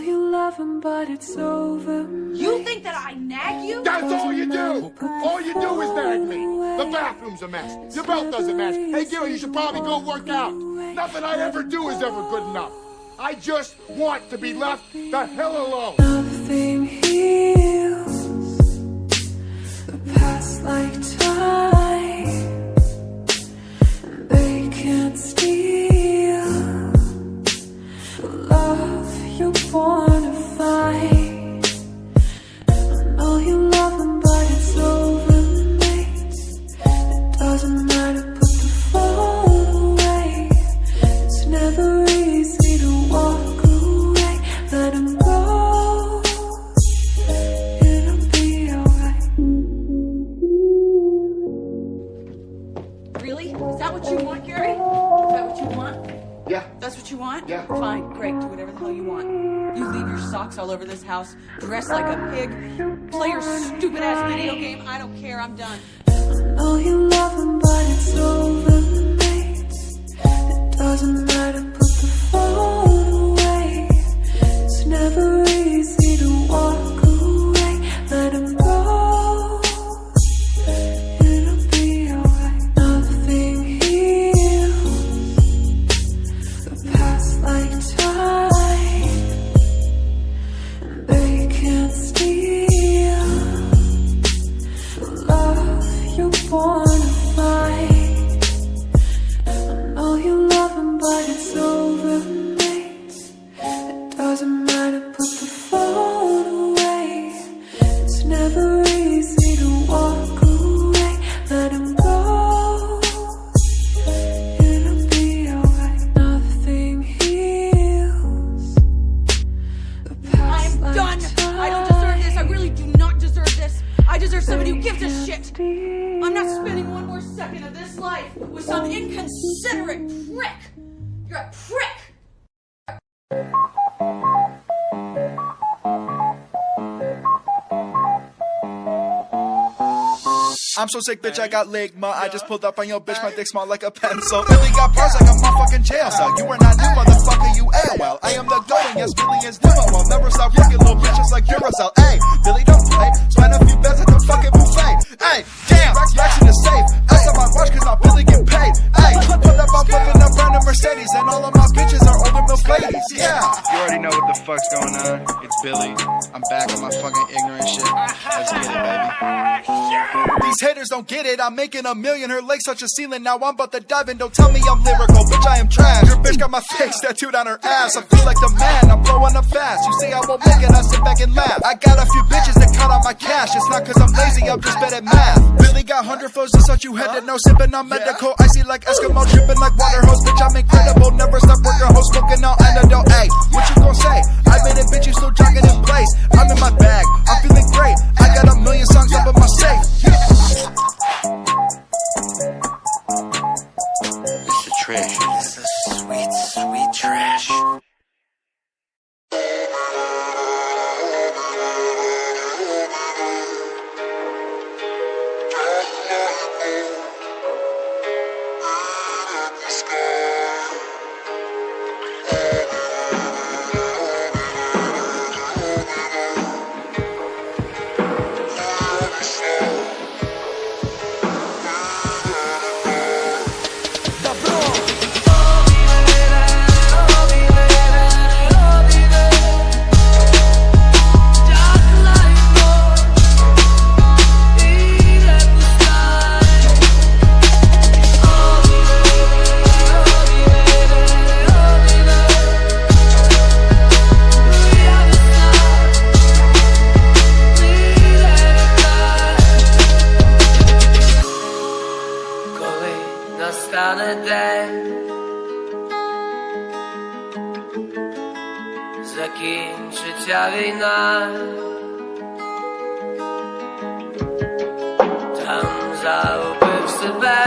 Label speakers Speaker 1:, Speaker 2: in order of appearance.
Speaker 1: you love him, but it's over.
Speaker 2: You think that I nag you?
Speaker 3: That's all you do! All you do is nag me! The bathroom's a mess. Your belt doesn't match. Hey, Gil, you should probably go work out. Nothing I ever do is ever good enough. I just want to be left the hell alone.
Speaker 1: Nothing heals the past like time, and they can't steal the love you're born to fight. I know you love him, but it's over, mate. It doesn't matter, put the phone away. It's never easy to walk away. Let him go. It'll be alright.
Speaker 2: Really? Is that what you want, Gary? Is that what you want?
Speaker 3: Yeah.
Speaker 2: That's what you want?
Speaker 3: Yeah.
Speaker 2: Fine, great, do whatever the hell you want. You leave your socks all over this house, dress like a pig, play your stupid ass video game. I don't care, I'm done.
Speaker 1: I know you love him, but it's over, mate. It doesn't matter, put the phone away. It's never easy to walk away. Let him go. It'll be alright. Nothing heals the past like time, and they can't steal the love you're born to fight. I know you love him, but it's over, mate. It doesn't matter, put the phone away. It's never easy to walk away. Let him go. It'll be alright. Nothing heals the past
Speaker 2: I'm
Speaker 1: like
Speaker 2: done!
Speaker 1: time.
Speaker 2: I don't deserve this, I really do not deserve this. I deserve somebody who gives a shit. I'm not spending one more second of this life with some inconsiderate prick. You're a prick.
Speaker 4: I'm so sick, bitch, I got ligma. I just pulled up on your bitch, my dick small like a pencil. Billy got bars like a motherfucking jail cell. You are not new, motherfucker, you AOL. I am the GOAT, and yes, Billy is demo. I'll never stop working, little bitches like Duracell. Hey, Billy, don't play. Spend a few bets at the fucking buffet. Hey, damn, racks in the safe. Ask on my watch, cause now Billy get paid. Hey, put up, I'm flipping up brand new Mercedes, and all of my bitches are older milf ladies. Yeah.
Speaker 5: You already know what the fuck's going on. It's Billy. I'm back on my fucking ignorant shit. Let's get it, baby.
Speaker 4: These haters don't get it, I'm making a million. Her legs touch the ceiling, now I'm about to dive in. Don't tell me I'm lyrical, bitch, I am trash. Your bitch got my face tattooed on her ass. I feel like the man, I'm blowing up fast. You say I won't make it, I sit back and laugh. I got a few bitches that count on my cash. It's not cause I'm lazy, I'm just bad at math. Billy got 100 flows, just thought you had to know. Sipping on medical, icy like Eskimo, dripping like water hose. Bitch, I'm incredible, never stop working, hoe smoking on antidote. Ayy, what you gon' say? I made it, bitch, you still jogging in place. I'm in my bag, I'm feeling great. I got a million songs up in my safe.
Speaker 5: It's the trash. It's the sweet, sweet trash.
Speaker 6: Nastane день, закінчиться війна, там загубив себе.